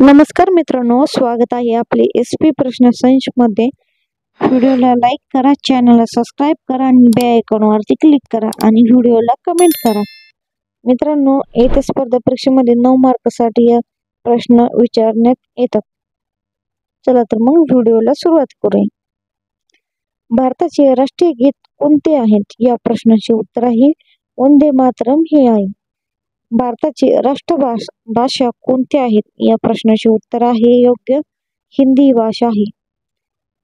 नमस्कार मित्रांनो, स्वागत आहे आपले SP प्रश्न संच मध्ये। व्हिडिओला लाईक करा, चॅनलला सबस्क्राइब करा आणि बेल आयकॉनवरती क्लिक करा आणि व्हिडिओला कमेंट करा। मित्रांनो, येत्या स्पर्धा परीक्षेमध्ये 9 मार्कासाठी या प्रश्न विचारण्यात येतात। चला तर मग व्हिडिओला सुरुवात करूया। भारताचे राष्ट्रीय गीत कोणते आहेत? या प्रश्नाचे उत्तर आहे वंदे मातरम हे आहे। भारताची राष्ट्रभाषा कोणत्या आहेत? या प्रश्नाचे उत्तर आहे योग्य हिंदी भाषा आहे।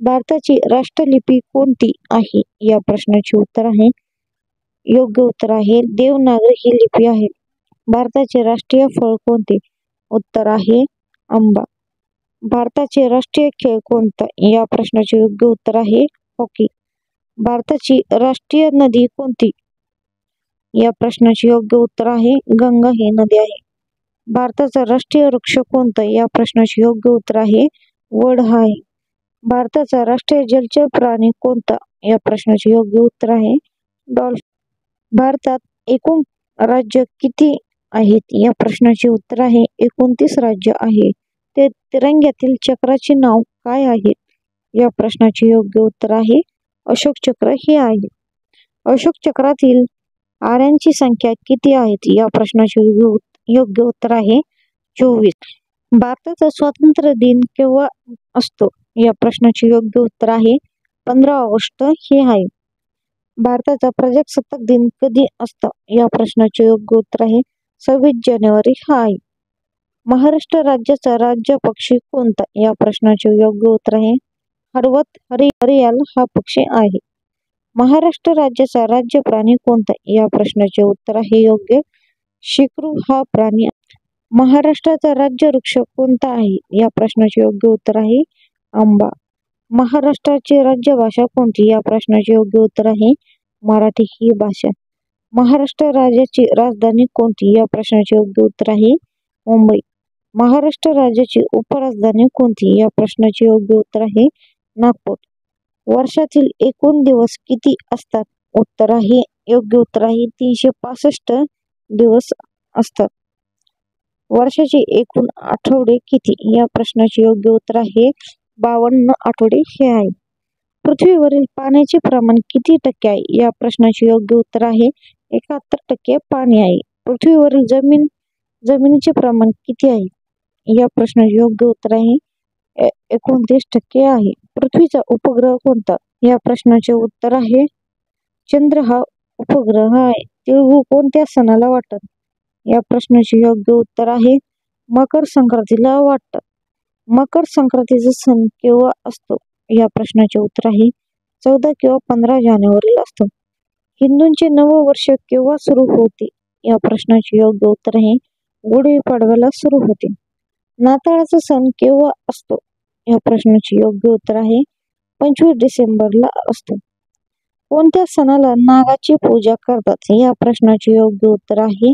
भारताची राष्ट्रलिपी कोणती आहे? या प्रश्नाचे उत्तर आहे योग्य उत्तर आहे देवनागरी ही लिपी आहे। भारताचे राष्ट्रीय फळ कोणते? उत्तर आहे आंबा। भारताचे राष्ट्रीय खेळ कोणता? या प्रश्नाचे योग्य उत्तर आहे हॉकी। भारताची राष्ट्रीय नदी कोणती? या प्रश्नाचे योग्य उत्तर आहे गंगा ही नदी आहे। भारताचा राष्ट्रीय वृक्ष कोणता? या प्रश्नाचे योग्य उत्तर आहे वड हा आहे। भारताचा राष्ट्रीय जलचर प्राणी कोणता? या प्रश्नाचे योग्य उत्तर आहे डॉल्फिन। भारतात एकूण राज्य किती आहेत? या प्रश्नाचे उत्तर आहे 29 राज्य आहे। ते तिरंग्यातील चक्राचे नाव काय आहे? या प्रश्नाचे योग्य उत्तर आहे अशोक चक्र हे आहे। अशोक चक्रातील आऱ्यांची संख्या किती आहेत? या प्रश्नाचे योग्य उत्तर आहे 24। भारताचा स्वातंत्र्य दिन केव्हा असतो? या प्रश्नाचे योग्य उत्तर आहे 15 ऑगस्ट हे आहे। भारताचा प्रजासत्ताक दिन कधी असतो? या प्रश्नाचे योग्य उत्तर आहे 26 जानेवारी हा आहे। महाराष्ट्र राज्याचा राज्य पक्षी कोणता? या प्रश्नाचे योग्य उत्तर आहे हरियाल हा पक्षी आहे। महाराष्ट्र राज्याचा राज्य प्राणी कोणता? या प्रश्नाचे उत्तर आहे योग्य शिक्रु हा प्राणी। महाराष्ट्राचा राज्य वृक्ष कोणता आहे? या प्रश्नाचे योग्य उत्तर आहे आंबा। महाराष्ट्राची राज्य भाषा कोणती? या प्रश्नाचे योग्य उत्तर आहे मराठी ही भाषा। महाराष्ट्र राज्याची राजधानी कोणती? या प्रश्नाचे योग्य उत्तर आहे मुंबई। महाराष्ट्र राज्याची उपराजधानी कोणती? या प्रश्नाचे योग्य उत्तर आहे नागपूर। वर्षातील एकूण दिवस किती असतात? उत्तर आहे योग्य उत्तर आहे 365 दिवस असतात। वर्षाचे एकूण आठवडे किती? या प्रश्नाचे योग्य उत्तर आहे 52 आठवडे हे आहे। पृथ्वीवरील पाण्याचे प्रमाण किती टक्के आहे? या प्रश्नाचे योग्य उत्तर आहे 71% पाणी आहे। पृथ्वीवरील जमिनीचे प्रमाण किती आहे? या प्रश्नाचे योग्य उत्तर आहे 29% आहे। पृथ्वीचा उपग्रह कोणता? या प्रश्नाचे उत्तर आहे चंद्र हा उपग्रह आहे। तिळगुळ कोणत्या सणाला वाटतात? या प्रश्नाचे योग्य उत्तर आहे मकर संक्रांतीला वाटतात। मकर संक्रांतीचा सण केव्हा असतो? या प्रश्नाचे उत्तर आहे 14 किंवा 15 जानेवारीला असतो। हिंदूंचे नववर्ष केव्हा सुरू होते? या प्रश्नाचे योग्य उत्तर आहे गुढीपाडव्याला सुरू होते। नाताळाचा सण केव्हा असतो? या प्रश्नाचे योग्य उत्तर आहे 25 डिसेंबरला असतो। कोणत्या सणाला नागाची पूजा करतात? या प्रश्नाचे योग्य उत्तर आहे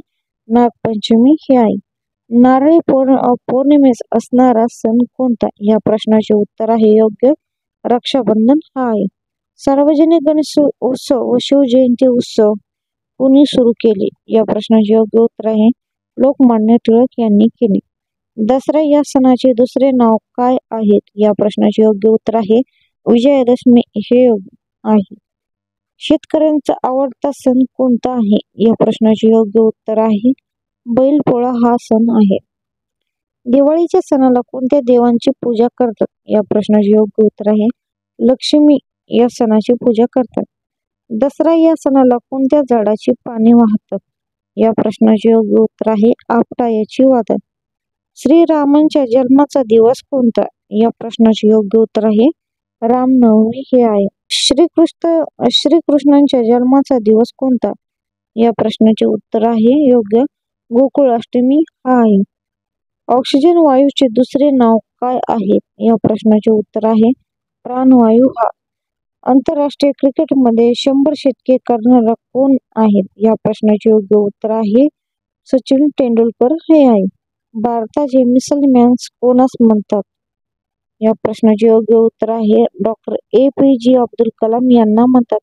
नागपंचमी हे आहे। नारळी पौर्णिमेस असणारा सण कोणता? या प्रश्नाचे उत्तर आहे योग्य रक्षाबंधन हा आहे। सार्वजनिक गणेश उत्सव व शिवजयंती उत्सव कोणी सुरू केले? या प्रश्नाचे योग्य उत्तर आहे लोकमान्य टिळक यांनी केले। दसरा या सणाचे दुसरे नाव काय आहेत? या प्रश्नाचे योग्य उत्तर आहे विजयादशमी हे आहे। शेतकऱ्यांचा आवडता सण कोणता आहे? या प्रश्नाचे योग्य उत्तर आहे बैलपोळा हा सण आहे। दिवाळीच्या सणाला कोणत्या देवांची पूजा करतात? या प्रश्नाचे योग्य उत्तर आहे लक्ष्मी या सणाची पूजा करतात। दसरा या सणाला कोणत्या झाडाची पाने वाहतात? या प्रश्नाचे योग्य उत्तर आहे आपटा याची वाहतात। श्रीरामांच्या जन्माचा दिवस कोणता? या प्रश्नाचे योग्य उत्तर आहे रामनवमी हे आहे। श्रीकृष्णांच्या जन्माचा दिवस कोणता? या प्रश्नाचे उत्तर आहे योग्य गोकुळाष्टमी हा आहे। ऑक्सिजन वायूचे दुसरे नाव काय आहे? या प्रश्नाचे उत्तर आहे प्राणवायू हा। आंतरराष्ट्रीय क्रिकेटमध्ये 100 शतके करणारा कोण आहेत? या प्रश्नाचे योग्य उत्तर आहे सचिन तेंडुलकर हे आहे। भारताचे मिसाईल मॅन कोणास म्हणतात? या प्रश्नाचे योग्य उत्तर आहे डॉक्टर APJ अब्दुल कलाम यांना म्हणतात।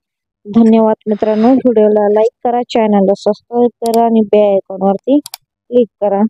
धन्यवाद मित्रांनो, व्हिडिओला लाईक करा, चॅनलला सबस्क्राइब करा आणि बेल आयकॉनवरती क्लिक करा।